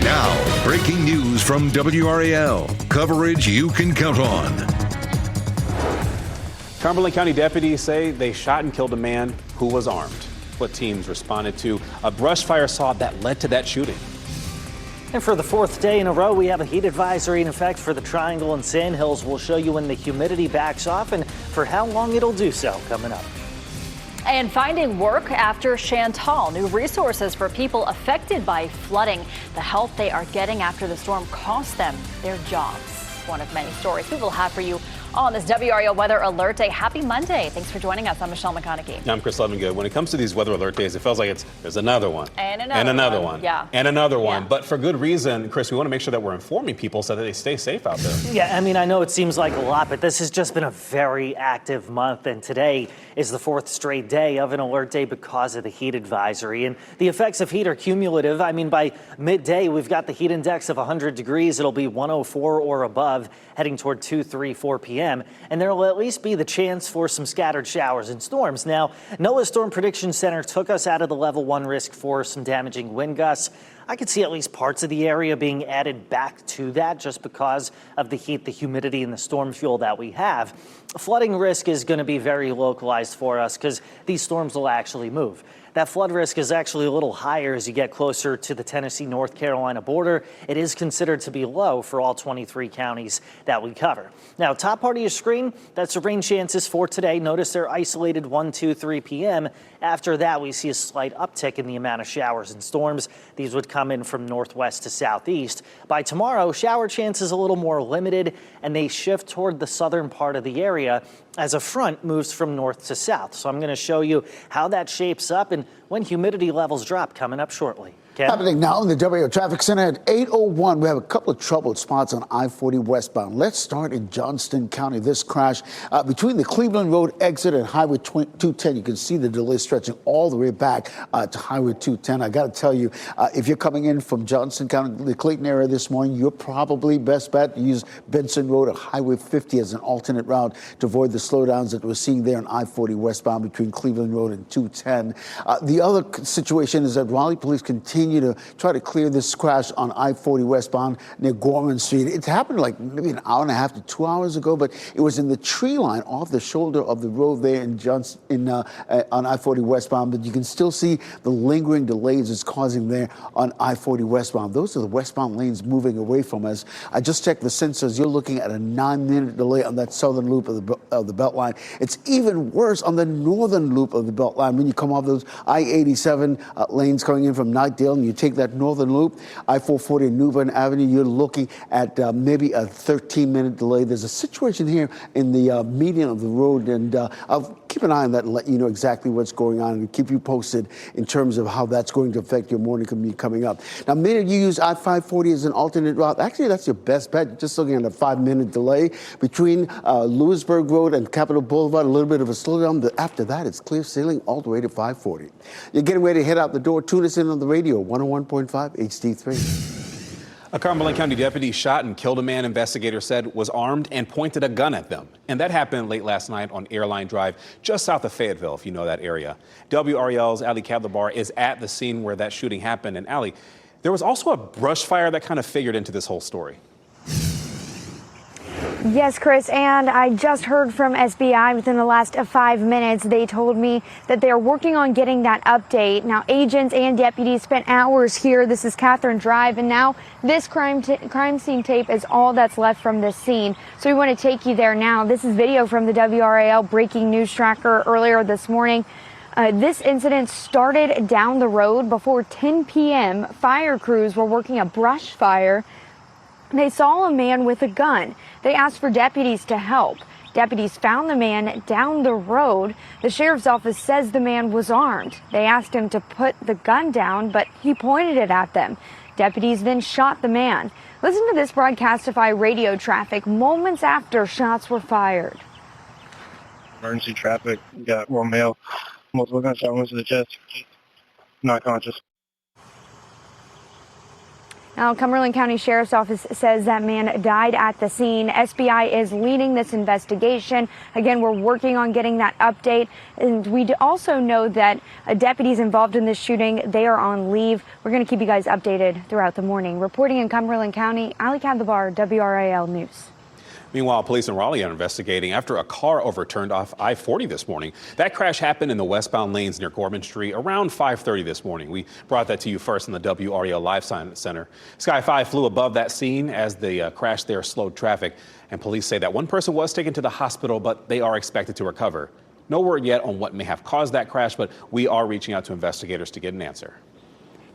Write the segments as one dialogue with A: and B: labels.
A: Now, breaking news from WRAL. Coverage you can count on.
B: Cumberland County deputies say they shot and killed a man who was armed. What teams responded to a brush fire assault that led to that shooting.
C: And for the fourth day in a row, we have a heat advisory in effect for the Triangle and Sand Hills. We'll show you when the humidity backs off and for how long it'll do so coming up.
D: And finding work after Chantal. New resources for people affected by flooding. The help they are getting after the storm cost them their jobs. One of many stories we will have for you on this WRAL Weather Alert Day. Happy Monday. Thanks for joining us. I'm Michelle McConaughey.
B: I'm Chris Levingood. When it comes to these Weather Alert Days, it feels like there's another one.
D: And another one.
B: Yeah. And another one. But for good reason, Chris, we want to make sure that we're informing people so that they stay safe out there.
C: Yeah, I mean, I know it seems like a lot, but this has just been a very active month. And today is the fourth straight day of an alert day because of the heat advisory. And the effects of heat are cumulative. I mean, by midday, we've got the heat index of 100 degrees. It'll be 104 or above, heading toward 2, 3, 4 p.m. And there will at least be the chance for some scattered showers and storms. Now, NOAA Storm Prediction Center took us out of the level 1 risk for some damaging wind gusts. I could see at least parts of the area being added back to that just because of the heat, the humidity, and the storm fuel that we have. Flooding risk is going to be very localized for us because these storms will actually move. That flood risk is actually a little higher as you get closer to the Tennessee-North Carolina border. It is considered to be low for all 23 counties that we cover. Now, top part of your screen, that's the rain chances for today. Notice they're isolated 1, 2, 3 p.m. After that, we see a slight uptick in the amount of showers and storms. These would come in from northwest to southeast. By tomorrow, shower chances a little more limited, and they shift toward the southern part of the area as a front moves from north to south. So I'm going to show you how that shapes up and when humidity levels drop coming up shortly. Ken?
E: Happening now in the WRAL Traffic Center at 8:01. We have a couple of troubled spots on I-40 westbound. Let's start in Johnston County. This crash between the Cleveland Road exit and Highway 210. You can see the delay stretching all the way back to Highway 210. I got to tell you, if you're coming in from Johnston County, the Clayton area this morning, you're probably best bet to use Benson Road or Highway 50 as an alternate route to avoid the slowdowns that we're seeing there on I-40 westbound between Cleveland Road and 210. The other situation is that Raleigh police continue to try to clear this crash on I-40 westbound near Gorman Street. It happened like maybe an hour and a half to 2 hours ago, but it was in the tree line off the shoulder of the road there in on I-40 westbound. But you can still see the lingering delays it's causing there on I-40 westbound. Those are the westbound lanes moving away from us. I just checked the sensors. You're looking at a 9-minute delay on that southern loop of the Beltline. It's even worse on the northern loop of the Beltline when you come off those I-87 lanes coming in from Knightdale and you take that northern loop, I-440 and New Bern Avenue, you're looking at maybe a 13-minute delay. There's a situation here in the median of the road, and I'll keep an eye on that and let you know exactly what's going on and keep you posted in terms of how that's going to affect your morning commute coming up. Now, maybe you use I-540 as an alternate route. Actually, that's your best bet. You're just looking at a 5-minute delay between Lewisburg Road and Capitol Boulevard, a little bit of a slowdown. But after that, it's clear sailing all the way to 540. You're getting ready to head out the door. Tune us in on the radio, 101.5 HD3.
B: A Cumberland County deputy shot and killed a man investigators said was armed and pointed a gun at them. And that happened late last night on Airline Drive, just south of Fayetteville, if you know that area. WRAL's Ali Kadlabar is at the scene where that shooting happened. And Ali, there was also a brush fire that kind of figured into this whole story.
F: Yes, Chris, and I just heard from SBI within the last 5 minutes. They told me that they are working on getting that update. Now, agents and deputies spent hours here. This is Catherine Drive, and now this crime scene tape is all that's left from this scene. So we want to take you there now. This is video from the WRAL breaking news tracker earlier this morning. This incident started down the road before 10 p.m. Fire crews were working a brush fire. They saw a man with a gun. They asked for deputies to help. Deputies found the man down the road. The sheriff's office says the man was armed. They asked him to put the gun down, but he pointed it at them. Deputies then shot the man. Listen to this Broadcastify radio traffic moments after shots were fired.
G: Emergency traffic. Got one male, multiple gunshot wounds to the chest, not conscious.
F: Now, Cumberland County Sheriff's Office says that man died at the scene. SBI is leading this investigation. Again, we're working on getting that update. And we also know that deputies involved in this shooting, they are on leave. We're going to keep you guys updated throughout the morning. Reporting in Cumberland County, Ali Kadlabar, WRAL News.
B: Meanwhile, police in Raleigh are investigating after a car overturned off I-40 this morning. That crash happened in the westbound lanes near Gorman Street around 5:30 this morning. We brought that to you first in the WRAL Live Center. Sky 5 flew above that scene as the crash there slowed traffic. And police say that one person was taken to the hospital, but they are expected to recover. No word yet on what may have caused that crash, but we are reaching out to investigators to get an answer.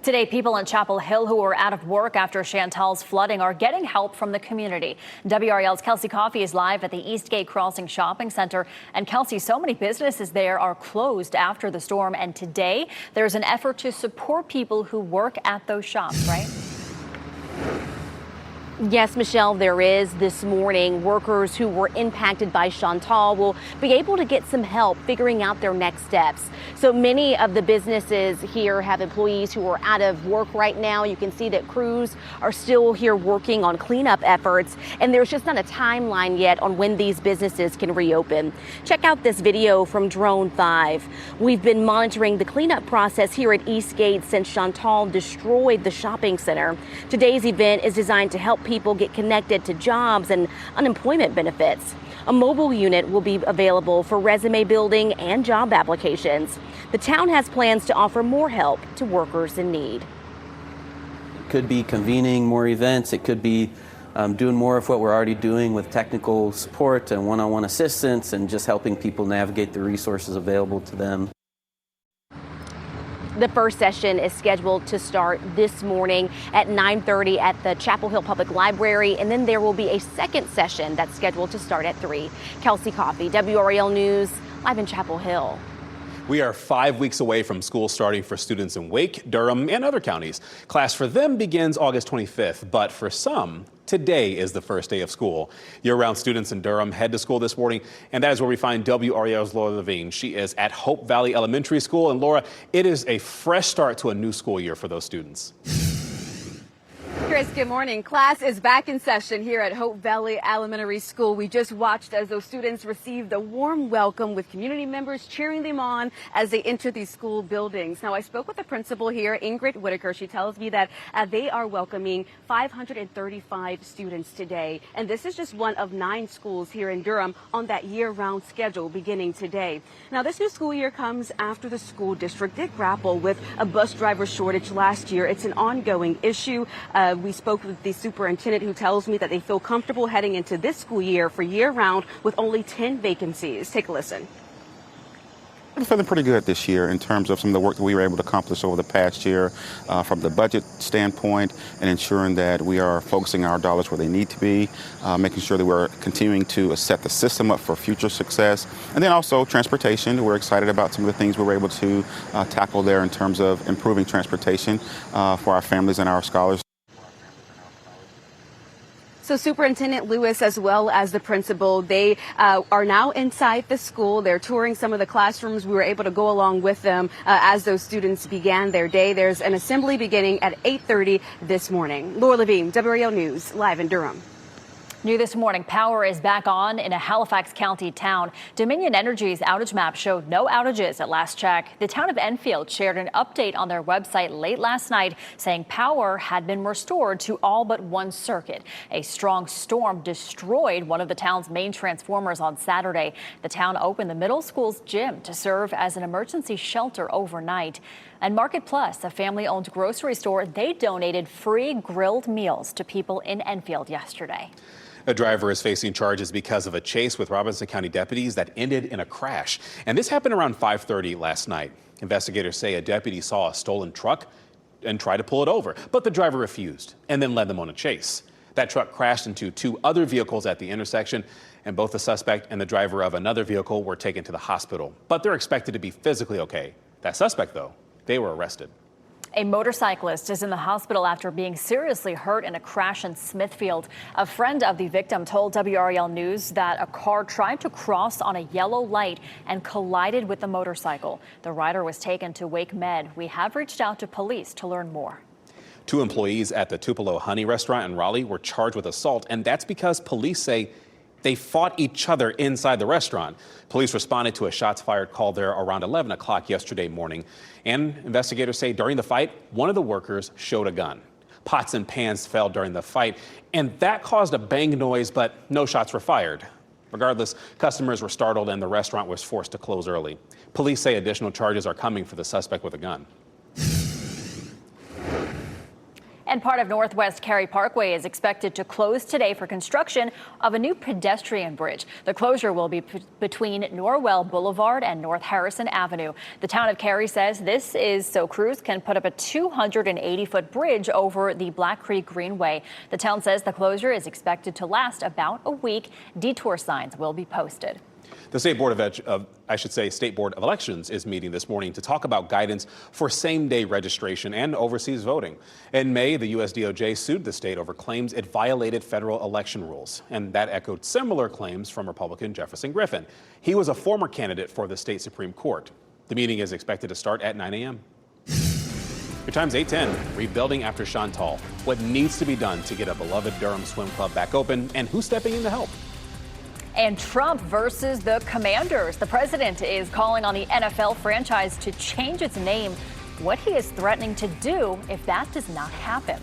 D: Today, people in Chapel Hill who were out of work after Chantal's flooding are getting help from the community. WRAL's Kelsey Coffey is live at the Eastgate Crossing Shopping Center. And Kelsey, so many businesses there are closed after the storm. And today, there's an effort to support people who work at those shops, right?
H: Yes, Michelle, there is. This morning, workers who were impacted by Chantal will be able to get some help figuring out their next steps. So many of the businesses here have employees who are out of work right now. You can see that crews are still here working on cleanup efforts, and there's just not a timeline yet on when these businesses can reopen. Check out this video from Drone 5. We've been monitoring the cleanup process here at Eastgate since Chantal destroyed the shopping center. Today's event is designed to help people get connected to jobs and unemployment benefits. A mobile unit will be available for resume building and job applications. The town has plans to offer more help to workers in need.
I: It could be convening more events. It could be doing more of what we're already doing with technical support and one-on-one assistance and just helping people navigate the resources available to them.
H: The first session is scheduled to start this morning at 9:30 at the Chapel Hill Public Library, and then there will be a second session that's scheduled to start at 3. Kelsey Coffey, WRAL News, live in Chapel Hill.
B: We are 5 weeks away from school starting for students in Wake, Durham, and other counties. Class for them begins August 25th, but for some, today is the first day of school. Year-round students in Durham head to school this morning, and that is where we find WRAL's Laura Levine. She is at Hope Valley Elementary School, and Laura, it is a fresh start to a new school year for those students.
J: Chris, good morning. Class is back in session here at Hope Valley Elementary School. We just watched as those students received a warm welcome with community members cheering them on as they enter these school buildings. Now, I spoke with the principal here, Ingrid Whitaker. She tells me that they are welcoming 535 students today. And this is just one of 9 schools here in Durham on that year-round schedule beginning today. Now, this new school year comes after the school district did grapple with a bus driver shortage last year. It's an ongoing issue. We spoke with the superintendent, who tells me that they feel comfortable heading into this school year for year-round with only 10 vacancies. Take a listen.
K: I'm feeling pretty good this year in terms of some of the work that we were able to accomplish over the past year from the budget standpoint and ensuring that we are focusing our dollars where they need to be, making sure that we're continuing to set the system up for future success. And then also transportation. We're excited about some of the things we were able to tackle there in terms of improving transportation for our families and our scholars.
J: So Superintendent Lewis, as well as the principal, they are now inside the school. They're touring some of the classrooms. We were able to go along with them as those students began their day. There's an assembly beginning at 8:30 this morning. Laura Levine, WRAL News, live in Durham.
D: New this morning, power is back on in a Halifax County town. Dominion Energy's outage map showed no outages at last check. The town of Enfield shared an update on their website late last night saying power had been restored to all but one circuit. A strong storm destroyed one of the town's main transformers on Saturday. The town opened the middle school's gym to serve as an emergency shelter overnight. And Market Plus, a family-owned grocery store, they donated free grilled meals to people in Enfield yesterday.
B: A driver is facing charges because of a chase with Robinson County deputies that ended in a crash. And this happened around 5:30 last night. Investigators say a deputy saw a stolen truck and tried to pull it over, but the driver refused and then led them on a chase. That truck crashed into 2 other vehicles at the intersection, and both the suspect and the driver of another vehicle were taken to the hospital. But they're expected to be physically okay. That suspect, though, they were arrested.
D: A motorcyclist is in the hospital after being seriously hurt in a crash in Smithfield. A friend of the victim told WRAL News that a car tried to cross on a yellow light and collided with the motorcycle. The rider was taken to Wake Med. We have reached out to police to learn more.
B: 2 employees at the Tupelo Honey restaurant in Raleigh were charged with assault, and that's because police say they fought each other inside the restaurant. Police responded to a shots fired call there around 11 o'clock yesterday morning. And investigators say during the fight, one of the workers showed a gun. Pots and pans fell during the fight, and that caused a bang noise, but no shots were fired. Regardless, customers were startled and the restaurant was forced to close early. Police say additional charges are coming for the suspect with a gun.
D: And part of Northwest Cary Parkway is expected to close today for construction of a new pedestrian bridge. The closure will be between Norwell Boulevard and North Harrison Avenue. The town of Cary says this is so crews can put up a 280-foot bridge over the Black Creek Greenway. The town says the closure is expected to last about a week. Detour signs will be posted.
B: The State Board State Board of Elections is meeting this morning to talk about guidance for same-day registration and overseas voting. In May, the U.S. DOJ sued the state over claims it violated federal election rules, and that echoed similar claims from Republican Jefferson Griffin. He was a former candidate for the state Supreme Court. The meeting is expected to start at 9 a.m. Your time's 8:10. Rebuilding after Chantal. What needs to be done to get a beloved Durham swim club back open, and who's stepping in to help?
D: And Trump versus the Commanders. The president is calling on the NFL franchise to change its name. What he is threatening to do if that does not happen.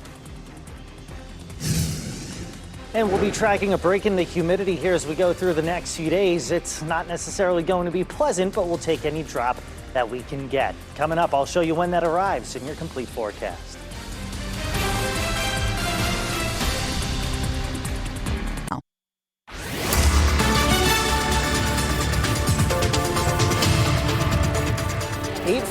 C: And we'll be tracking a break in the humidity here as we go through the next few days. It's not necessarily going to be pleasant, but we'll take any drop that we can get. Coming up, I'll show you when that arrives in your complete forecast.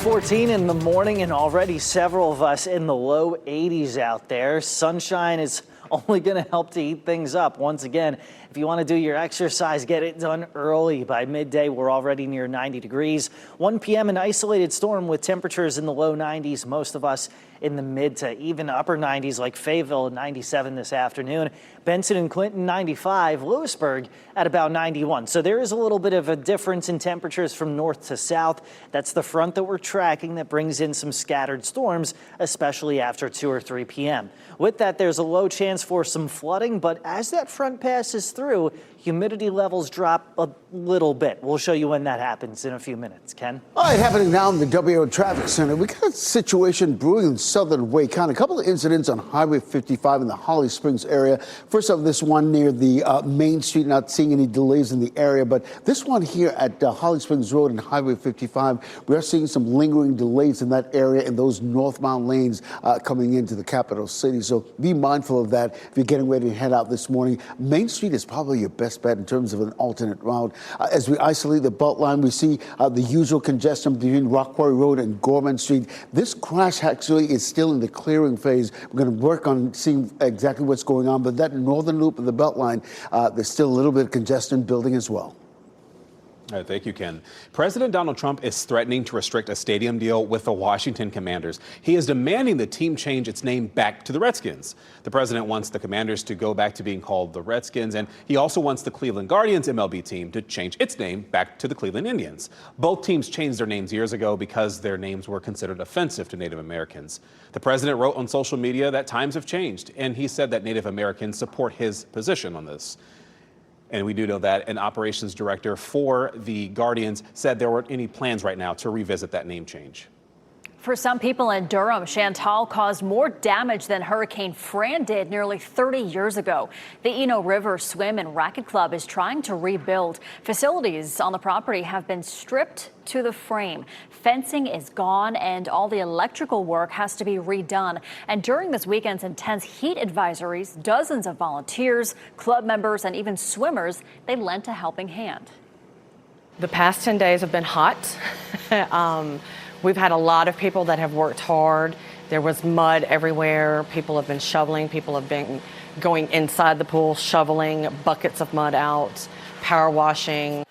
C: .14 in the morning, and already several of us in the low 80s out there. Sunshine is only going to help to heat things up. Once again, if you want to do your exercise, get it done early. By midday, we're already near 90 degrees. 1 p.m. an isolated storm with temperatures in the low 90s. Most of us in the mid to even upper 90s, like Fayetteville 97 this afternoon. Benson and Clinton 95, Lewisburg at about 91. So there is a little bit of a difference in temperatures from north to south. That's the front that we're tracking that brings in some scattered storms, especially after 2 or 3 p.m. With that, there's a low chance for some flooding, but as that front passes through, humidity levels drop a little bit. We'll show you when that happens in a few minutes. Ken?
E: All right, happening now in the WRAL Traffic Center. We got a situation brewing in southern Wake County. A couple of incidents on Highway 55 in the Holly Springs area. First of this one near the Main Street, not seeing any delays in the area, but this one here at Holly Springs Road and Highway 55, we are seeing some lingering delays in that area in those northbound lanes coming into the capital city. So be mindful of that if you're getting ready to head out this morning. Main Street is probably your best bet in terms of an alternate route. As we isolate the Beltline, we see the usual congestion between Rock Quarry Road and Gorman Street. This crash actually is still in the clearing phase. We're going to work on seeing exactly what's going on, but that northern loop of the Beltline, there's still a little bit of congestion building as well.
B: All right, thank you, Ken. President Donald Trump is threatening to restrict a stadium deal with the Washington Commanders. He is demanding the team change its name back to the Redskins. The president wants the Commanders to go back to being called the Redskins, and he also wants the Cleveland Guardians MLB team to change its name back to the Cleveland Indians. Both teams changed their names years ago because their names were considered offensive to Native Americans. The president wrote on social media that times have changed, and he said that Native Americans support his position on this. And we do know that an operations director for the Guardians said there weren't any plans right now to revisit that name change.
D: For some people in Durham, Chantal caused more damage than Hurricane Fran did nearly 30 years ago. The Eno River Swim and Racket Club is trying to rebuild. Facilities on the property have been stripped to the frame. Fencing is gone and all the electrical work has to be redone. And during this weekend's intense heat advisories, dozens of volunteers, club members, and even swimmers, they lent a helping hand.
L: The past 10 days have been hot. We've had a lot of people that have worked hard. There was mud everywhere. People have been shoveling. People have been going inside the pool, shoveling buckets of mud out, power washing.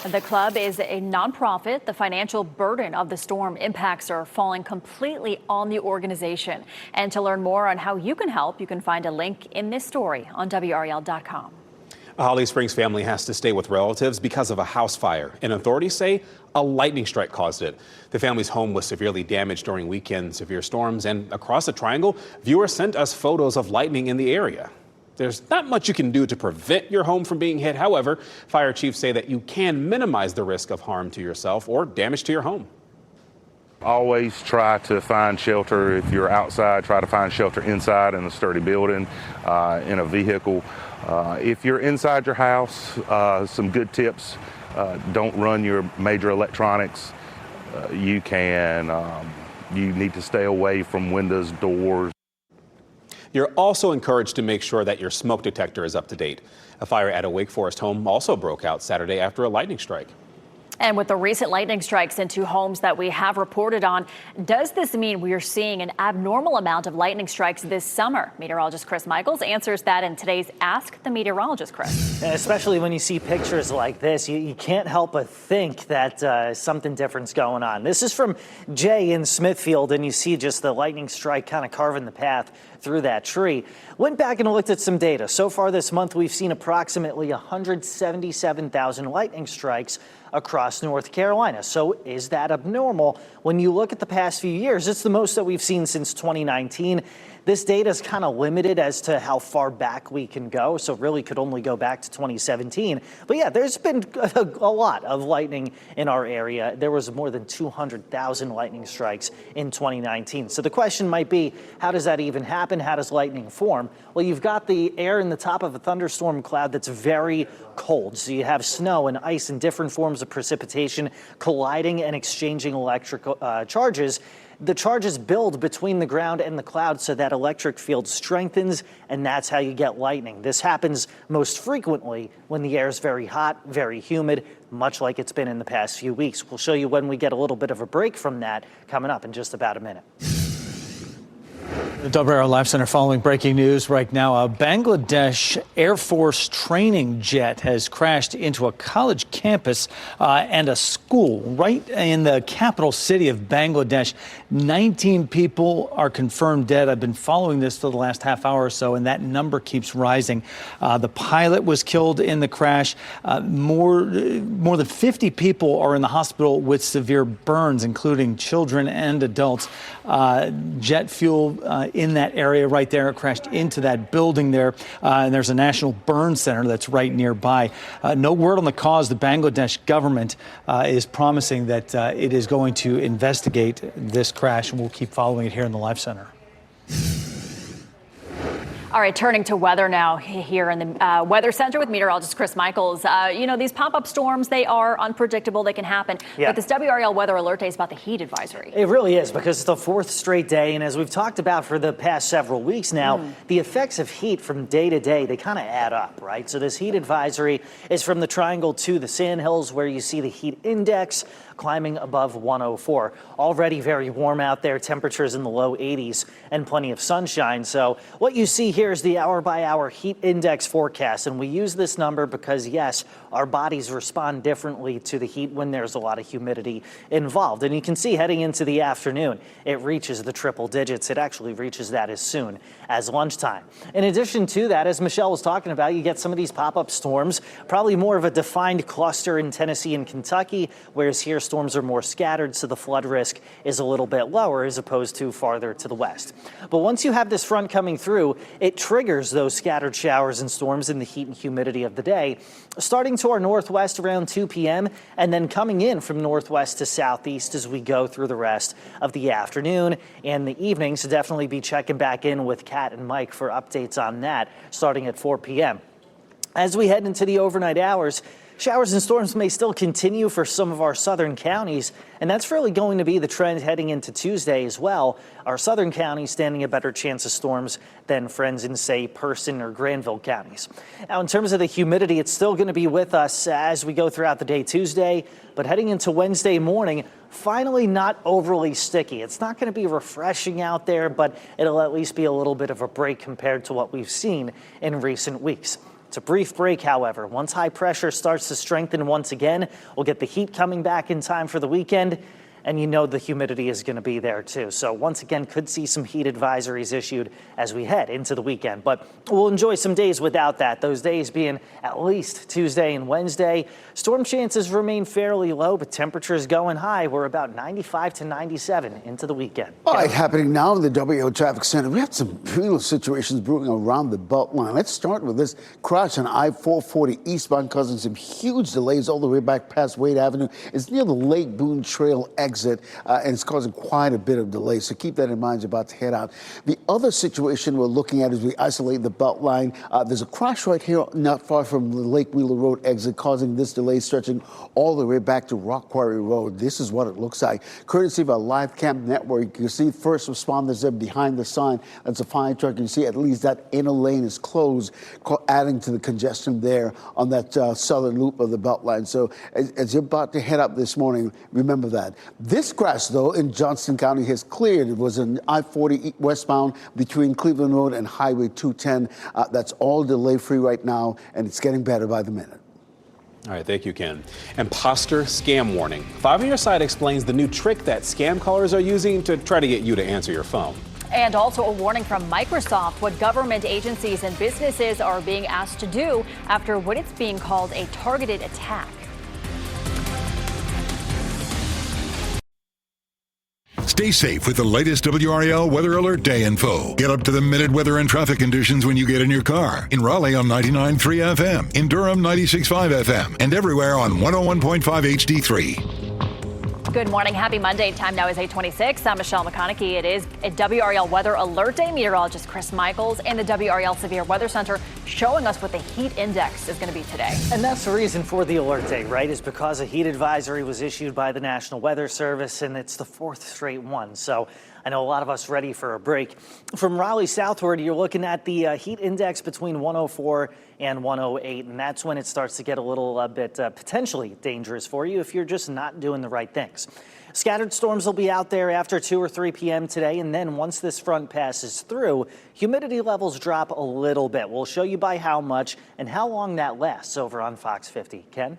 D: The club is a nonprofit. The financial burden of the storm impacts are falling completely on the organization. And to learn more on how you can help, you can find a link in this story on WRAL.com.
B: A Holly Springs family has to stay with relatives because of a house fire, and authorities say a lightning strike caused it. The family's home was severely damaged during weekend severe storms, and across the triangle, viewers sent us photos of lightning in the area. There's not much you can do to prevent your home from being hit. However, fire chiefs say that you can minimize the risk of harm to yourself or damage to your home.
M: Always try to find shelter. If you're outside, try to find shelter inside in a sturdy building, in a vehicle. If you're inside your house, some good tips. Don't run your major electronics. You need to stay away from windows, doors.
B: You're also encouraged to make sure that your smoke detector is up to date. A fire at a Wake Forest home also broke out Saturday after a lightning strike.
D: And with the recent lightning strikes into homes that we have reported on, does this mean we are seeing an abnormal amount of lightning strikes this summer? Meteorologist Chris Michaels answers that in today's Ask the Meteorologist, Chris.
C: And especially when you see pictures like this, you can't help but think that something different's going on. This is from Jay in Smithfield, and you see just the lightning strike kind of carving the path through that tree. Went back and looked at some data. So far this month, we've seen approximately 177,000 lightning strikes across North Carolina. So is that abnormal? When you look at the past few years, it's the most that we've seen since 2019. This data is kind of limited as to how far back we can go, so really could only go back to 2017. But yeah, there's been a lot of lightning in our area. There was more than 200,000 lightning strikes in 2019. So the question might be, how does that even happen? How does lightning form? Well, you've got the air in the top of a thunderstorm cloud that's very cold. So you have snow and ice and different forms of precipitation colliding and exchanging electrical charges. The charges build between the ground and the cloud so that electric field strengthens, and that's how you get lightning. This happens most frequently when the air is very hot, very humid, much like it's been in the past few weeks. We'll show you when we get a little bit of a break from that coming up in just about a minute.
N: The WRAL Live Center following breaking news right now. A Bangladesh Air Force training jet has crashed into a college campus and a school right in the capital city of Bangladesh. 19 people are confirmed dead. I've been following this for the last half hour or so, and that number keeps rising. The pilot was killed in the crash. More than 50 people are in the hospital with severe burns, including children and adults. Jet fuel in that area right there. It crashed into that building there. And there's a national burn center that's right nearby. No word on the cause. The Bangladesh government is promising that it is going to investigate this crash, and we'll keep following it here in the Live Center.
D: All right, turning to weather now here in the Weather Center with meteorologist Chris Michaels. These pop-up storms, they are unpredictable. They can happen. Yeah. But this WRAL weather alert day is about the heat advisory.
C: It really is, because it's the fourth straight day. And as we've talked about for the past several weeks now, the effects of heat from day to day, they kind of add up, right? So this heat advisory is from the Triangle to the Sandhills, where you see the heat index climbing above 104. Already very warm out there, temperatures in the low 80s and plenty of sunshine. So what you see here is the hour-by-hour heat index forecast, and we use this number because, yes, our bodies respond differently to the heat when there's a lot of humidity involved. And you can see heading into the afternoon, it reaches the triple digits. It actually reaches that as soon as lunchtime. In addition to that, as Michelle was talking about, you get some of these pop-up storms, probably more of a defined cluster in Tennessee and Kentucky, whereas here storms are more scattered, so the flood risk is a little bit lower as opposed to farther to the west. But once you have this front coming through, it triggers those scattered showers and storms in the heat and humidity of the day, starting to our northwest around 2 p.m. and then coming in from northwest to southeast as we go through the rest of the afternoon and the evening. So definitely be checking back in with Kat and Mike for updates on that starting at 4 p.m. As we head into the overnight hours, showers and storms may still continue for some of our southern counties, and that's really going to be the trend heading into Tuesday as well. Our southern counties standing a better chance of storms than friends in, say, Person or Granville counties. Now, in terms of the humidity, it's still going to be with us as we go throughout the day Tuesday, but heading into Wednesday morning, finally not overly sticky. It's not going to be refreshing out there, but it'll at least be a little bit of a break compared to what we've seen in recent weeks. It's a brief break, however. Once high pressure starts to strengthen once again, we'll get the heat coming back in time for the weekend. and you know the humidity is going to be there too. So once again, could see some heat advisories issued as we head into the weekend, but we'll enjoy some days without that. Those days being at least Tuesday and Wednesday. Storm chances remain fairly low, but temperatures going high. We're about 95 to 97 into the weekend.
E: All right, happening now in the WRAL Traffic Center. We have some real situations brewing around the Beltline. Let's start with this crash on I-440 eastbound, causing some huge delays all the way back past Wade Avenue. It's near the Lake Boone Trail exit, and it's causing quite a bit of delay. So keep that in mind as you're about to head out. The other situation we're looking at as we isolate the Beltline, there's a crash right here not far from the Lake Wheeler Road exit, causing this delay stretching all the way back to Rock Quarry Road. This is what it looks like. Courtesy of our live cam network, you can see first responders there behind the sign. That's a fire truck. You can see at least that inner lane is closed, adding to the congestion there on that southern loop of the Beltline. So as you're about to head up this morning, remember that. This crash, though, in Johnston County has cleared. It was an I-40 westbound between Cleveland Road and Highway 210. That's all delay-free right now, and it's getting better by the minute.
B: All right, thank you, Ken. Imposter scam warning. 5 on your side explains the new trick that scam callers are using to try to get you to answer your phone.
D: And also a warning from Microsoft, what government agencies and businesses are being asked to do after what it's being called a targeted attack.
A: Stay safe with the latest WRAL Weather Alert Day info. Get up to the minute weather and traffic conditions when you get in your car. In Raleigh on 99.3 FM, in Durham 96.5 FM, and everywhere on 101.5 HD3.
D: Good morning. Happy Monday. Time now is 8:26. I'm Michelle McConaughey. It is a WRAL Weather Alert Day. Meteorologist Chris Michaels and the WRAL Severe Weather Center showing us what the heat index is going to be today.
C: And that's the reason for the alert day, right? Is because a heat advisory was issued by the National Weather Service, and it's the 4th straight one. So I know a lot of us ready for a break. From Raleigh southward, you're looking at the heat index between 104 and 108, and that's when it starts to get a little bit potentially dangerous for you if you're just not doing the right things. Scattered storms will be out there after 2 or 3 p.m. today, and then once this front passes through, humidity levels drop a little bit. We'll show you by how much and how long that lasts over on Fox 50. Ken?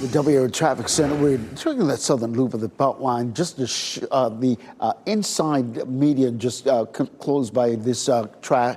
E: The WRAL Traffic Center, we're checking that southern loop of the Beltline. Just the inside median just closed by this crash.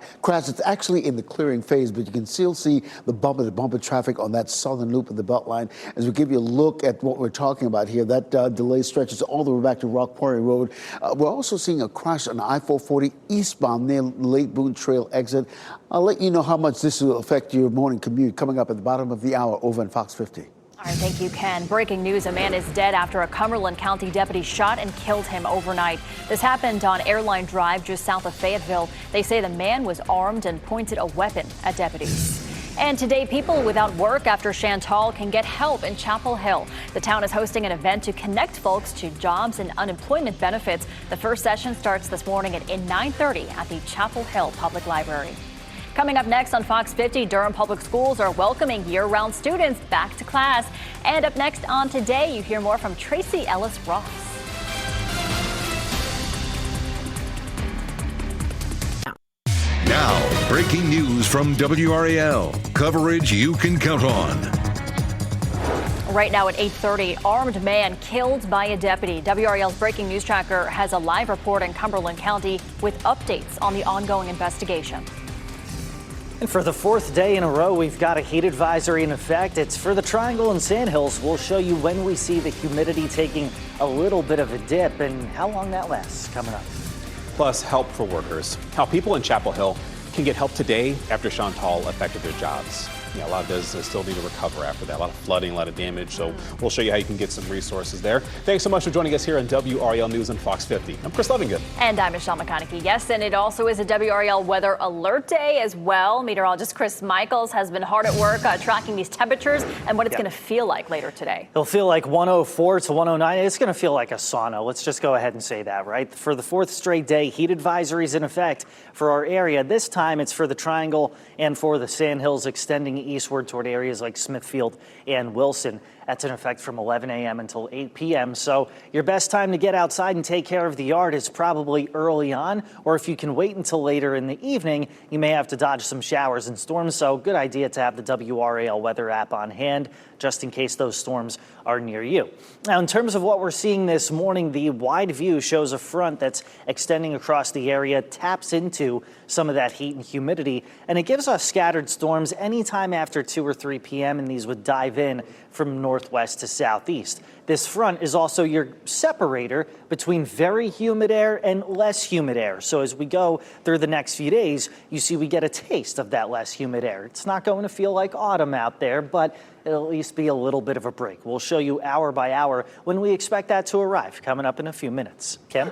E: It's actually in the clearing phase, but you can still see the bumper-to-bumper traffic on that southern loop of the Beltline. As we give you a look at what we're talking about here, that delay stretches all the way back to Rock Quarry Road. We're also seeing a crash on I-440 eastbound near Lake Boone Trail exit. I'll let you know how much this will affect your morning commute coming up at the bottom of the hour over on Fox 50.
D: All right, thank you, Ken. Breaking news, a man is dead after a Cumberland County deputy shot and killed him overnight. This happened on Airline Drive just south of Fayetteville. They say the man was armed and pointed a weapon at deputies. And today, people without work after Chantal can get help in Chapel Hill. The town is hosting an event to connect folks to jobs and unemployment benefits. The first session starts this morning at 9:30 at the Chapel Hill Public Library. Coming up next on Fox 50, Durham Public Schools are welcoming year-round students back to class. And up next on Today, you hear more from Tracy Ellis Ross.
A: Now, breaking news from WRAL. Coverage you can count on.
D: Right now at 8:30, armed man killed by a deputy. WRAL's breaking news tracker has a live report in Cumberland County with updates on the ongoing investigation.
C: And for the 4th day in a row, we've got a heat advisory in effect. It's for the Triangle and Sandhills. We'll show you when we see the humidity taking a little bit of a dip and how long that lasts coming up.
B: Plus, help for workers. How people in Chapel Hill can get help today after Chantal affected their jobs. A lot of businesses still need to recover after that. A lot of flooding, a lot of damage. So we'll show you how you can get some resources there. Thanks so much for joining us here on WRAL News on Fox 50. I'm Chris Lovingood.
D: And I'm Michelle McConaughey. Yes, and it also is a WRAL Weather Alert Day as well. Meteorologist Chris Michaels has been hard at work tracking these temperatures and what it's going to feel like later today.
C: It'll feel like 104 to 109. It's going to feel like a sauna. Let's just go ahead and say that, right? For the 4th straight day, heat advisories in effect for our area. This time it's for the Triangle and for the Sandhills, extending eastward toward areas like Smithfield and Wilson. That's in effect from 11 a.m. until 8 p.m. So your best time to get outside and take care of the yard is probably early on, or if you can wait until later in the evening, you may have to dodge some showers and storms. So good idea to have the WRAL weather app on hand just in case those storms are near you. Now, in terms of what we're seeing this morning, the wide view shows a front that's extending across the area, taps into some of that heat and humidity, and it gives us scattered storms anytime after 2 or 3 p.m., and these would dive in from northwest to southeast. This front is also your separator between very humid air and less humid air. So as we go through the next few days, you see we get a taste of that less humid air. It's not going to feel like autumn out there, but it'll at least be a little bit of a break. We'll show you hour by hour when we expect that to arrive, coming up in a few minutes. Ken?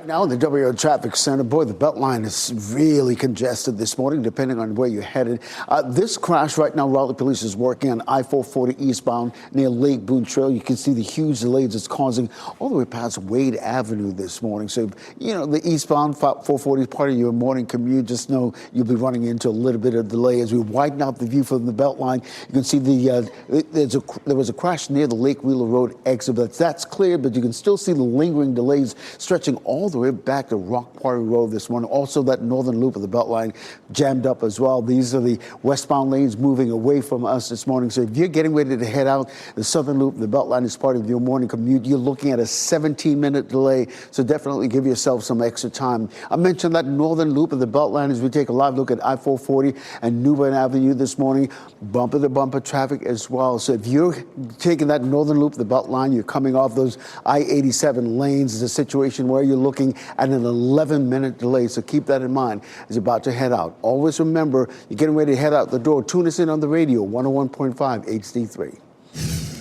E: Now in the WRAL Traffic Center, boy, the Beltline is really congested this morning, depending on where you're headed. This crash right now, Raleigh Police is working on I-440 eastbound near Lake Boone Trail. You can see the huge delays it's causing all the way past Wade Avenue this morning. So, you know, the eastbound 440 is part of your morning commute. Just know you'll be running into a little bit of delay. As we widen out the view from the Beltline, you can see there was a crash near the Lake Wheeler Road exit, but that's clear, but you can still see the lingering delays stretching all the way back to Rock Quarry Road this morning. Also, that northern loop of the Beltline jammed up as well. These are the westbound lanes moving away from us this morning. So if you're getting ready to head out, the southern loop of the Beltline is part of your morning commute. You're looking at a 17-minute delay, so definitely give yourself some extra time. I mentioned that northern loop of the Beltline as we take a live look at I-440 and New Bern Avenue this morning. Bumper-to-bumper traffic as well. So if you're taking that northern loop of the Beltline, you're coming off those I-87 lanes. It's a situation where you're looking at an 11-minute delay, so keep that in mind as you're about to head out. Always remember, you're getting ready to head out the door. Tune us in on the radio, 101.5 HD3.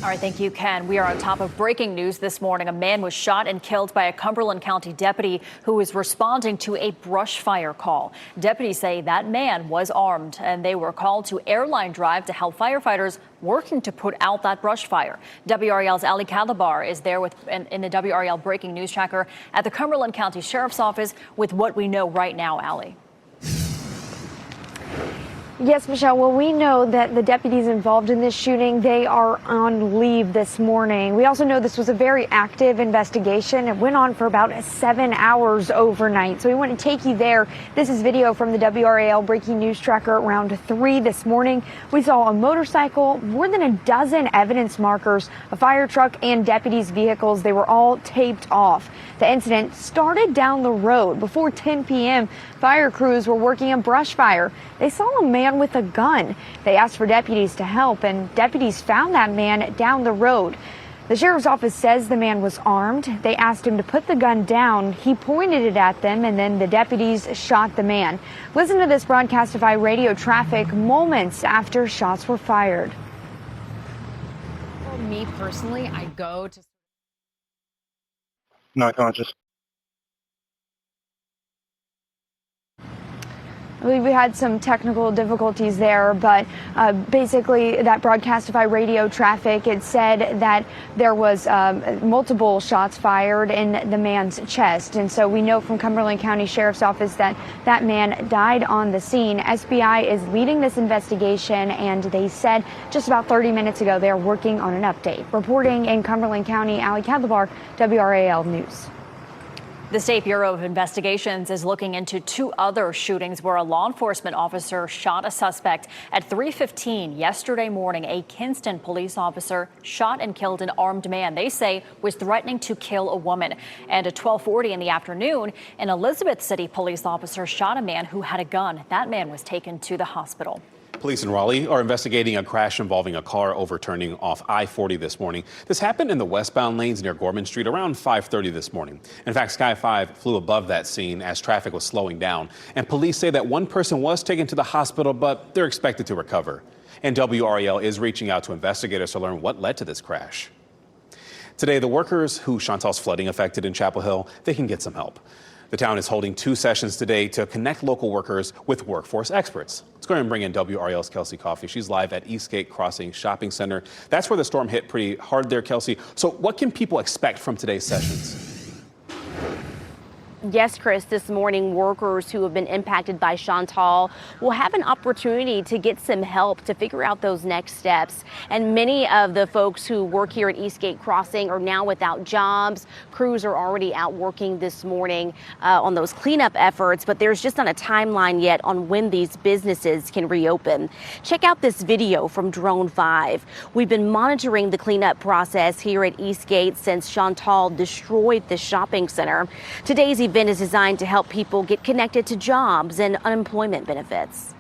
D: All right, thank you, Ken. We are on top of breaking news this morning. A man was shot and killed by a Cumberland County deputy who was responding to a brush fire call. Deputies say that man was armed, and they were called to Airline Drive to help firefighters working to put out that brush fire. WRAL's Ali Calabar is there in the WRAL breaking news tracker at the Cumberland County Sheriff's Office with what we know right now, Ali.
F: Yes, Michelle. Well, we know that the deputies involved in this shooting, they are on leave this morning. We also know this was a very active investigation. It went on for about 7 hours overnight. So we want to take you there. This is video from the WRAL breaking news tracker around 3 this morning. We saw a motorcycle, more than a dozen evidence markers, a fire truck and deputies' vehicles. They were all taped off. The incident started down the road. Before 10 p.m., fire crews were working a brush fire. They saw a man with a gun. They asked for deputies to help, and deputies found that man down the road. The sheriff's office says the man was armed. They asked him to put the gun down. He pointed it at them, and then the deputies shot the man. Listen to this Broadcastify radio traffic moments after shots were fired.
O: For me personally, I go to...
G: Not conscious.
F: We had some technical difficulties there, but basically that Broadcastify radio traffic, it said that there was multiple shots fired in the man's chest. And so we know from Cumberland County Sheriff's Office that that man died on the scene. SBI is leading this investigation, and they said just about 30 minutes ago they are working on an update. Reporting in Cumberland County, Ali Calabar, WRAL News.
D: The State Bureau of Investigations is looking into 2 other shootings where a law enforcement officer shot a suspect. At 3:15 yesterday morning, a Kinston police officer shot and killed an armed man they say was threatening to kill a woman. And at 12:40 in the afternoon, an Elizabeth City police officer shot a man who had a gun. That man was taken to the hospital.
B: Police in Raleigh are investigating a crash involving a car overturning off I-40 this morning. This happened in the westbound lanes near Gorman Street around 5:30 this morning. In fact, Sky 5 flew above that scene as traffic was slowing down. And police say that one person was taken to the hospital, but they're expected to recover. And WRAL is reaching out to investigators to learn what led to this crash. Today, the workers who Chantal's flooding affected in Chapel Hill, they can get some help. The town is holding 2 sessions today to connect local workers with workforce experts. Let's go ahead and bring in WRAL's Kelsey Coffey. She's live at Eastgate Crossing Shopping Center. That's where the storm hit pretty hard there, Kelsey. So what can people expect from today's sessions?
H: Yes, Chris, this morning workers who have been impacted by Chantal will have an opportunity to get some help to figure out those next steps. And many of the folks who work here at Eastgate Crossing are now without jobs. Crews are already out working this morning on those cleanup efforts, but there's just not a timeline yet on when these businesses can reopen. Check out this video from Drone 5. We've been monitoring the cleanup process here at Eastgate since Chantal destroyed the shopping center. Today's event is designed to help people get connected to jobs and unemployment benefits.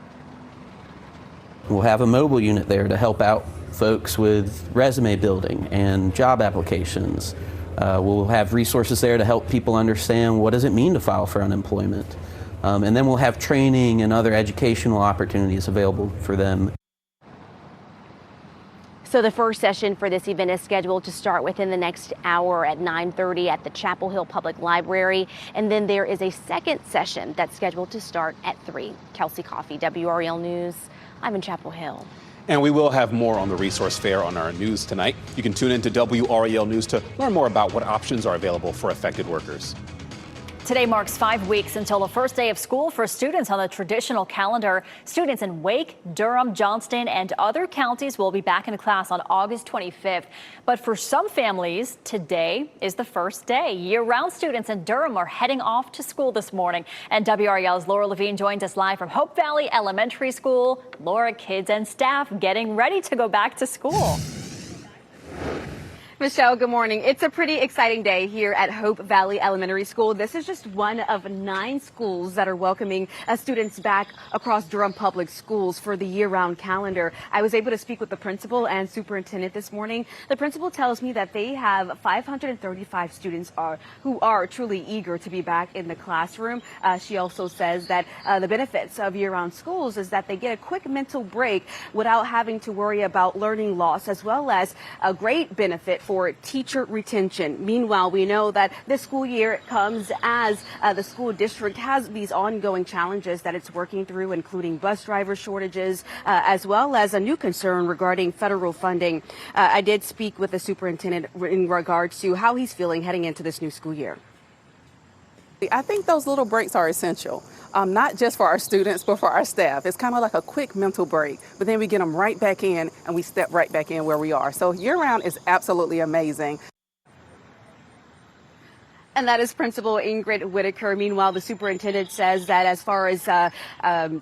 I: We'll have a mobile unit there to help out folks with resume building and job applications. We'll have resources there to help people understand what does it mean to file for unemployment. And then we'll have training and other educational opportunities available for them.
H: So the first session for this event is scheduled to start within the next hour at 9:30 at the Chapel Hill Public Library. And then there is a second session that's scheduled to start at 3. Kelsey Coffey, WRAL News. I'm in Chapel Hill.
B: And we will have more on the resource fair on our news tonight. You can tune into WRAL News to learn more about what options are available for affected workers.
D: Today marks 5 weeks until the first day of school for students on the traditional calendar. Students in Wake, Durham, Johnston, and other counties will be back in class on August 25th. But for some families, today is the first day. Year-round students in Durham are heading off to school this morning. And WRAL's Laura Levine joins us live from Hope Valley Elementary School. Laura, kids and staff getting ready to go back to school.
J: Michelle, good morning. It's a pretty exciting day here at Hope Valley Elementary School. This is just one of 9 schools that are welcoming students back across Durham Public Schools for the year-round calendar. I was able to speak with the principal and superintendent this morning. The principal tells me that they have 535 students who are truly eager to be back in the classroom. She also says that the benefits of year-round schools is that they get a quick mental break without having to worry about learning loss, as well as a great benefit for teacher retention. Meanwhile, we know that this school year comes as the school district has these ongoing challenges that it's working through, including bus driver shortages, as well as a new concern regarding federal funding. I did speak with the superintendent in regards to how he's feeling heading into this new school year.
P: I think those little breaks are essential, not just for our students, but for our staff. It's kind of like a quick mental break, but then we get them right back in and we step right back in where we are. So year-round is absolutely amazing.
J: And that is Principal Ingrid Whitaker. Meanwhile, the superintendent says that as far as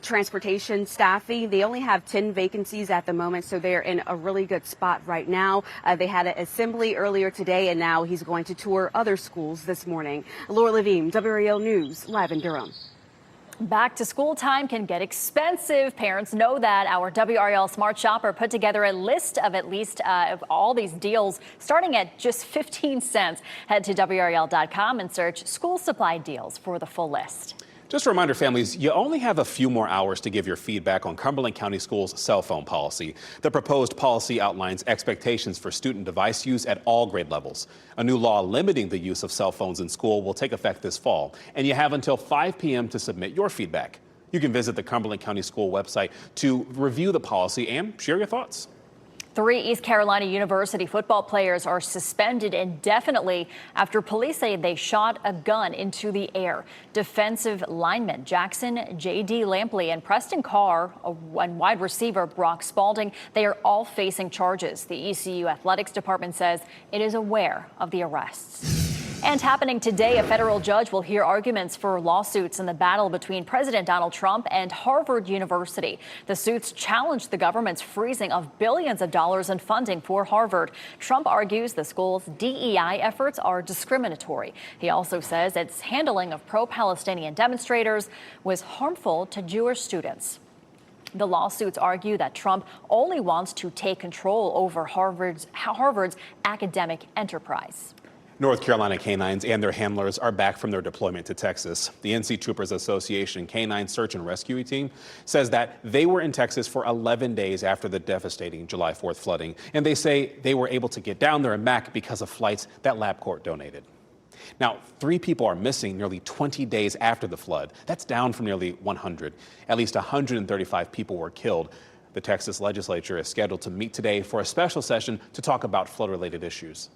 J: transportation staffing, they only have 10 vacancies at the moment, so they're in a really good spot right now. They had an assembly earlier today, and now he's going to tour other schools this morning. Laura Levine, WRAL News, live in Durham.
D: Back to school time can get expensive. Parents know that. Our WRAL Smart Shopper put together a list of at least of all these deals starting at just 15 cents. Head to WRAL.com and search school supply deals for the full list.
B: Just a reminder, families, you only have a few more hours to give your feedback on Cumberland County Schools' cell phone policy. The proposed policy outlines expectations for student device use at all grade levels. A new law limiting the use of cell phones in school will take effect this fall, and you have until 5 p.m. to submit your feedback. You can visit the Cumberland County School website to review the policy and share your thoughts.
D: 3 East Carolina University football players are suspended indefinitely after police say they shot a gun into the air. Defensive linemen Jackson J.D. Lampley and Preston Carr and wide receiver Brock Spalding, they are all facing charges. The ECU Athletics Department says it is aware of the arrests. And happening today, a federal judge will hear arguments for lawsuits in the battle between President Donald Trump and Harvard University. The suits challenge the government's freezing of billions of dollars in funding for Harvard. Trump argues the school's DEI efforts are discriminatory. He also says its handling of pro-Palestinian demonstrators was harmful to Jewish students. The lawsuits argue that Trump only wants to take control over Harvard's academic enterprise.
B: North Carolina canines and their handlers are back from their deployment to Texas. The NC Troopers Association Canine Search and Rescue Team says that they were in Texas for 11 days after the devastating July 4th flooding. And they say they were able to get down there and back because of flights that LabCorp donated. Now, 3 people are missing nearly 20 days after the flood. That's down from nearly 100. At least 135 people were killed. The Texas legislature is scheduled to meet today for a special session to talk about flood-related issues.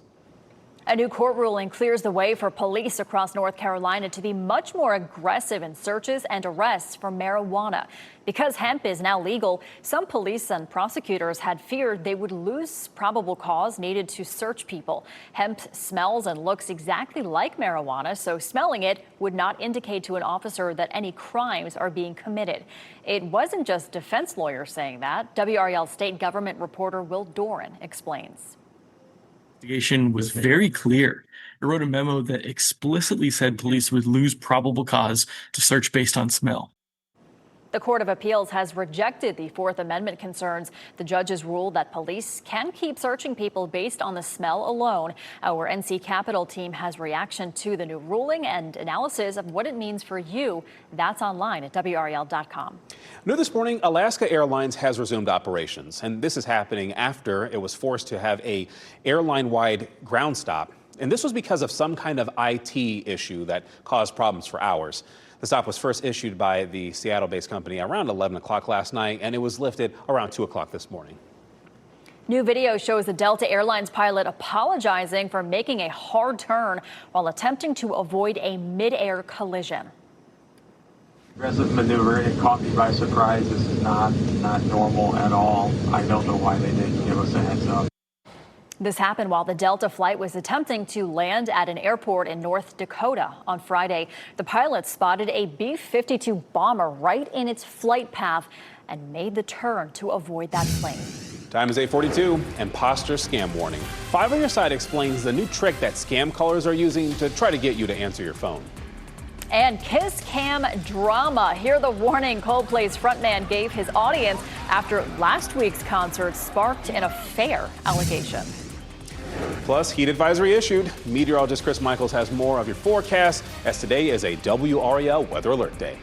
D: A new court ruling clears the way for police across North Carolina to be much more aggressive in searches and arrests for marijuana. Because hemp is now legal, some police and prosecutors had feared they would lose probable cause needed to search people. Hemp smells and looks exactly like marijuana, so smelling it would not indicate to an officer that any crimes are being committed. It wasn't just defense lawyers saying that. WRAL state government reporter Will Doran explains.
Q: Investigation was very clear. It wrote a memo that explicitly said police would lose probable cause to search based on smell.
D: The Court of Appeals has rejected the Fourth Amendment concerns. The judges ruled that police can keep searching people based on the smell alone. Our NC Capitol team has reaction to the new ruling and analysis of what it means for you. That's online at WRAL.com.
B: New this morning, Alaska Airlines has resumed operations, and this is happening after it was forced to have a airline-wide ground stop. And this was because of some kind of IT issue that caused problems for hours. The stop was first issued by the Seattle-based company around 11 o'clock last night, and it was lifted around 2 o'clock this morning.
D: New video shows a Delta Airlines pilot apologizing for making a hard turn while attempting to avoid a mid-air collision.
R: Aggressive maneuver, it caught me by surprise. This is not normal at all. I don't know why they didn't give us a heads up.
D: This happened while the Delta flight was attempting to land at an airport in North Dakota on Friday. The pilot spotted a B-52 bomber right in its flight path and made the turn to avoid that plane.
B: Time is 8:42. Imposter scam warning. 5 on Your Side explains the new trick that scam callers are using to try to get you to answer your phone.
D: And kiss cam drama. Hear the warning Coldplay's frontman gave his audience after last week's concert sparked an affair allegation.
B: Plus, heat advisory issued. Meteorologist Chris Michaels has more of your forecast, as today is a WRAL Weather Alert Day.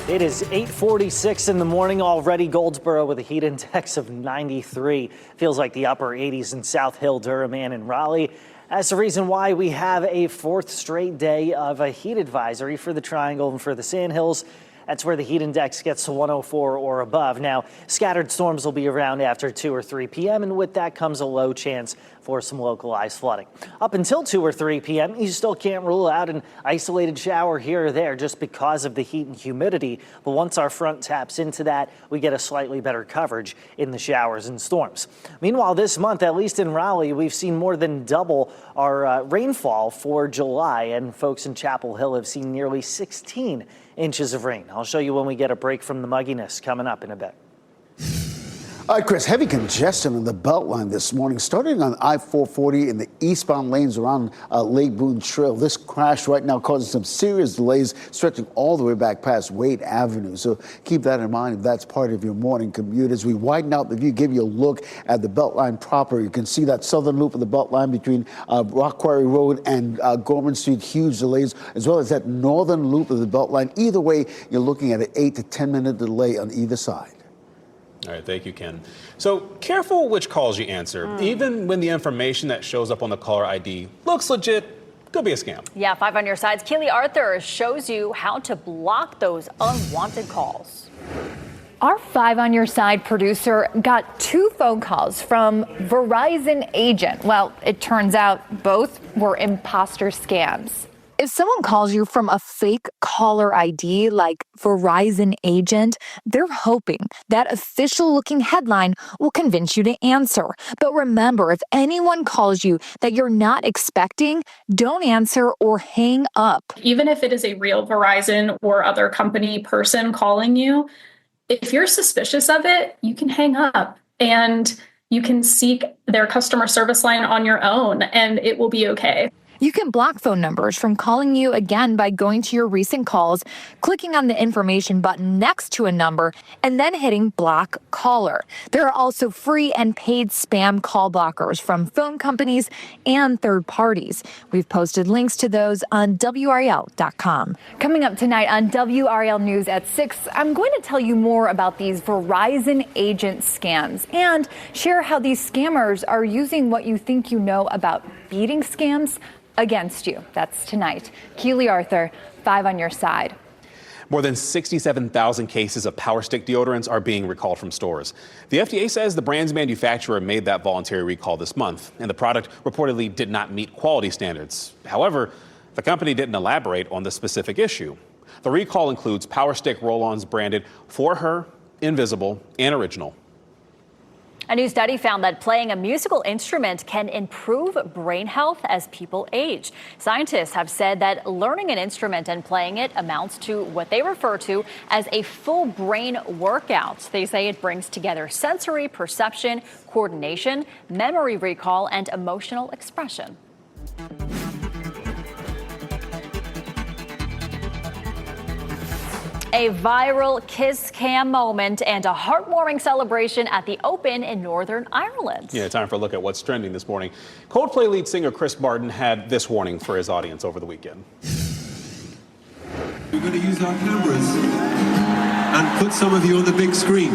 C: It is 8:46 in the morning already. Goldsboro with a heat index of 93. Feels like the upper 80s in South Hill, Durham, and in Raleigh. That's the reason why we have a 4th straight day of a heat advisory for the Triangle and for the Sandhills. That's where the heat index gets to 104 or above. Now, scattered storms will be around after 2 or 3 p.m., and with that comes a low chance for some localized flooding. Up until 2 or 3 p.m., you still can't rule out an isolated shower here or there just because of the heat and humidity. But once our front taps into that, we get a slightly better coverage in the showers and storms. Meanwhile, this month, at least in Raleigh, we've seen more than double our rainfall for July, and folks in Chapel Hill have seen nearly 16 inches of rain. I'll show you when we get a break from the mugginess coming up in a bit.
E: All right, Chris, heavy congestion on the Beltline this morning, starting on I-440 in the eastbound lanes around Lake Boone Trail. This crash right now causing some serious delays stretching all the way back past Wade Avenue. So keep that in mind if that's part of your morning commute. As we widen out the view, give you a look at the Beltline proper. You can see that southern loop of the Beltline between Rock Quarry Road and Gorman Street, huge delays, as well as that northern loop of the Beltline. Either way, you're looking at an 8 to 10 minute delay on either side.
B: All right, thank you, Ken. So careful which calls you answer. Even when the information that shows up on the caller ID looks legit, could be a scam.
D: Yeah, 5 on Your Side's Keely Arthur shows you how to block those unwanted calls.
O: Our 5 on Your Side producer got 2 phone calls from Verizon agent. Well, it turns out both were imposter scams. If someone calls you from a fake caller ID like Verizon agent, they're hoping that official-looking headline will convince you to answer. But remember, if anyone calls you that you're not expecting, don't answer or hang up.
S: Even if it is a real Verizon or other company person calling you, if you're suspicious of it, you can hang up and you can seek their customer service line on your own, and it will be okay.
O: You can block phone numbers from calling you again by going to your recent calls, clicking on the information button next to a number, and then hitting block caller. There are also free and paid spam call blockers from phone companies and third parties. We've posted links to those on WRAL.com.
D: Coming up tonight on WRAL News at 6, I'm going to tell you more about these Verizon agent scams and share how these scammers are using what you think you know about beating scams against you. That's tonight. Keely Arthur, 5 on Your Side.
B: More than 67,000 cases of Power Stick deodorants are being recalled from stores. The FDA says the brand's manufacturer made that voluntary recall this month, and the product reportedly did not meet quality standards. However, the company didn't elaborate on the specific issue. The recall includes Power Stick roll-ons branded For Her, Invisible, and Original.
D: A new study found that playing a musical instrument can improve brain health as people age. Scientists have said that learning an instrument and playing it amounts to what they refer to as a full brain workout. They say it brings together sensory perception, coordination, memory recall, and emotional expression. A viral kiss cam moment and a heartwarming celebration at the Open in Northern Ireland.
B: Yeah, time for a look at what's trending this morning. Coldplay lead singer Chris Martin had this warning for his audience over the weekend.
T: We're going to use our cameras and put some of you on the big screen.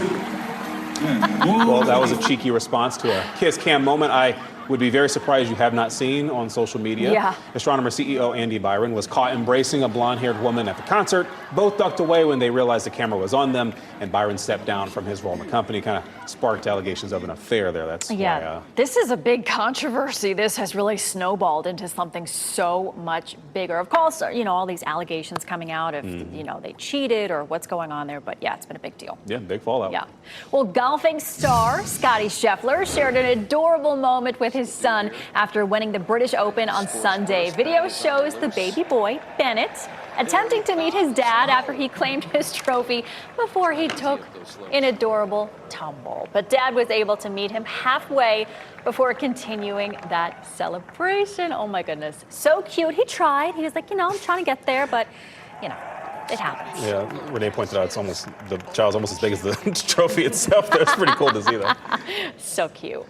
B: Well, that was a cheeky response to a kiss cam moment I would be very surprised you have not seen on social media.
D: Yeah.
B: Astronomer CEO Andy Byron was caught embracing a blonde-haired woman at the concert. Both ducked away when they realized the camera was on them, and Byron stepped down from his role in the company. Kind of sparked allegations of an affair there. That's why.
D: This is a big controversy. This has really snowballed into something so much bigger. Of course, all these allegations coming out of, they cheated or what's going on there. But yeah, it's been a big deal.
B: Yeah, big fallout.
D: Yeah. Well, golfing star Scotty Scheffler shared an adorable moment with his son after winning the British Open on Sunday. Video shows the baby boy, Bennett, attempting to meet his dad after he claimed his trophy before he took an adorable tumble. But dad was able to meet him halfway before continuing that celebration. Oh my goodness. So cute. He tried. He was like, I'm trying to get there, but, it happens.
B: Yeah, Renee pointed out the child's almost as big as the trophy itself. That's pretty cool to see that.
D: So cute.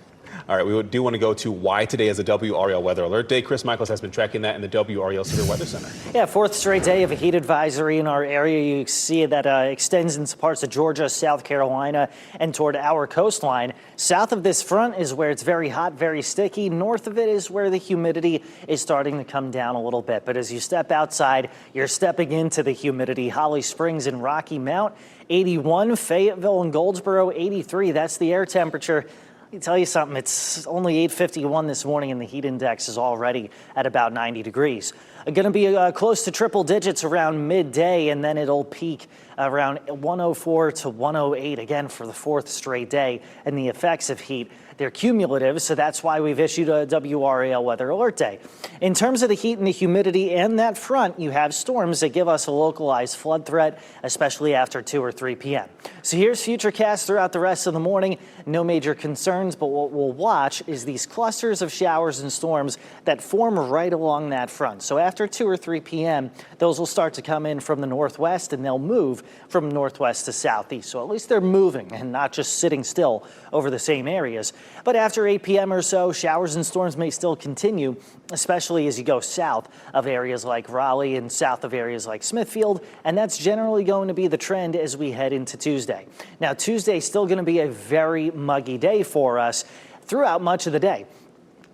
B: All right, we do want to go to why today is a WRAL weather alert day. Chris Michaels has been tracking that in the WRAL Severe Weather Center.
C: Yeah, fourth straight day of a heat advisory in our area. You see that extends into parts of Georgia, South Carolina, and toward our coastline. South of this front is where it's very hot, very sticky. North of it is where the humidity is starting to come down a little bit. But as you step outside, you're stepping into the humidity. Holly Springs and Rocky Mount, 81. Fayetteville and Goldsboro, 83. That's the air temperature. Let me tell you something, it's only 8:51 this morning and the heat index is already at about 90 degrees. Going to be close to triple digits around midday, and then it'll peak around 104 to 108 again for the fourth straight day. And the effects of heat, they're cumulative, so that's why we've issued a WRAL weather alert day. In terms of the heat and the humidity and that front, you have storms that give us a localized flood threat, especially after 2 or 3 p.m. So here's Futurecast throughout the rest of the morning. No major concerns, but what we'll watch is these clusters of showers and storms that form right along that front. So after 2 or 3 p.m., those will start to come in from the northwest, and they'll move from northwest to southeast. So at least they're moving and not just sitting still over the same areas. But after 8 p.m. or so, showers and storms may still continue, especially as you go south of areas like Raleigh and south of areas like Smithfield. And that's generally going to be the trend as we head into Tuesday. Now, Tuesday is still going to be a very muggy day for us throughout much of the day.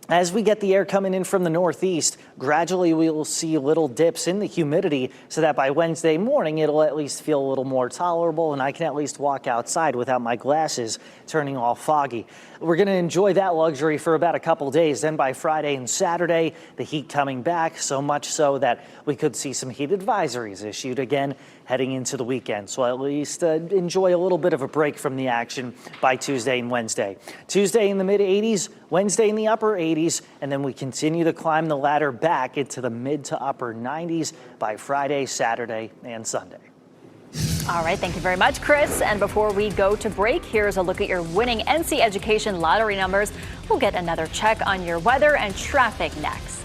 C: As we get the air coming in from the northeast, gradually we will see little dips in the humidity so that by Wednesday morning, it'll at least feel a little more tolerable and I can at least walk outside without my glasses turning all foggy. We're going to enjoy that luxury for about a couple days. Then by Friday and Saturday, the heat coming back, so much so that we could see some heat advisories issued again heading into the weekend. So at least enjoy a little bit of a break from the action by Tuesday and Wednesday. Tuesday in the mid 80s, Wednesday in the upper 80s, and then we continue to climb the ladder back into the mid to upper 90s by Friday, Saturday, and Sunday.
D: All right, thank you very much, Chris. And before we go to break, here's a look at your winning NC Education lottery numbers. We'll get another check on your weather and traffic next.